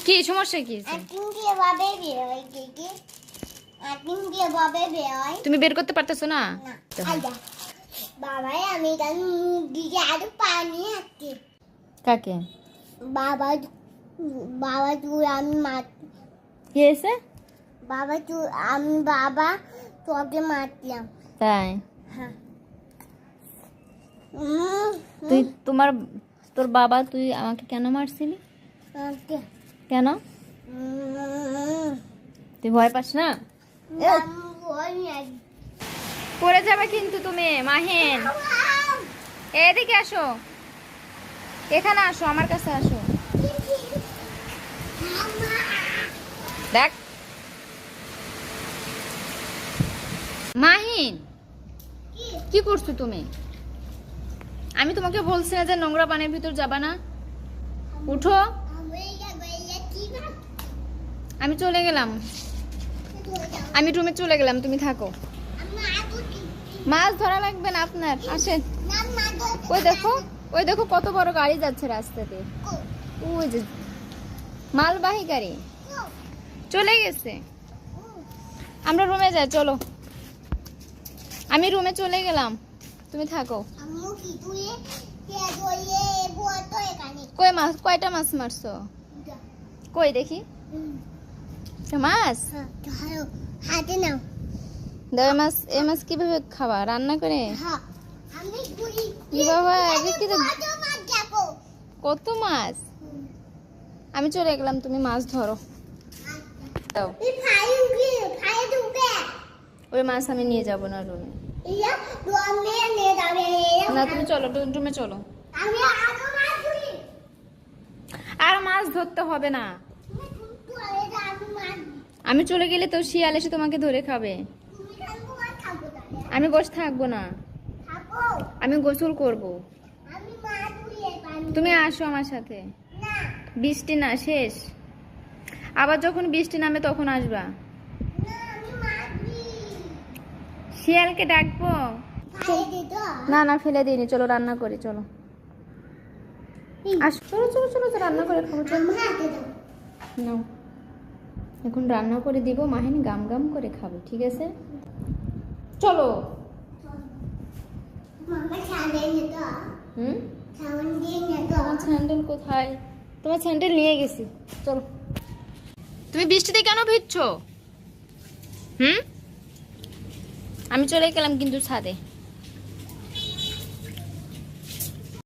কি সমস্যা কি? তুমি বের করতে পারতেছো না? বাবাই আমি মুরগিকে আরো পানি হাঁটছি। কাকে? বাবা বাবা তুই আমি মার কি হয়েছে? বাবা তুই আমি বাবা তোকে মারলাম। তাই? হ্যাঁ। তুই তোর বাবা তুই আমাকে কেন মারছিলি? কেন? তুই ভয় পাস না? পড়ে যাবে কিন্তু তুমি। মাহিন এদিকে আসো, এখানে আসো, আমার কাছে আসো। দেখ মাহিন কি করছো তুমি? আমি তোমাকে বলছি না যে নোংরা পানির ভিতর যাবা না? উঠো। আমি চলে গেলাম, আমি রুমে চলে গেলাম, তুমি থাকো। মাছ ধরা লাগবে না আপনার, আসেন। ওই দেখো কত বড় গাড়ি যাচ্ছে রাস্তাতে, ওই যে মালবাহী গাড়ি চলে গেছে। আমরা রুমে যাই, চলো। আমি রুমে চলে গেলাম, তুমি থাকো। কই মাছ, কয়টা মাছ মারছো? কই দেখি মাছ। হাতে নাও। দাও মাছ। এই মাছ কিভাবে খাবা? রান্না করে? কত মাছ। আমি চলে গেলাম, তুমি মাছ ধরো। দাও। ওই মাছ আমি নিয়ে যাব না রুমে। না তুমি চলো, রুমে চলো। আর মাছ ধরতে হবে না, আমি চলে গেলে তো শিয়াল এসে তোমাকে ধরে খাবে। আমি বসে থাকবো না, আমি গোসল করব। তুমি আসো আমার সাথে। বৃষ্টি না শেষ, আবার যখন বৃষ্টি নামে তখন আসবা। শিয়ালকে ডাকবো? না না ফেলে দিইনি, চলো রান্না করি, চলো। আসো, চলো চলো চলো, রান্না করে খাবো, চলো। নাও, এখন রান্না করে দিব, মাহিনী গাম গাম করে খাবে, ঠিক আছে? চলো। তোমার স্যান্ডেল কোথায়? তোমার স্যান্ডেল নিয়ে গেছি, চলো। তুমি বৃষ্টিতে কেন ভিজছো? আমি চলে গেলাম কিন্তু ছাদে।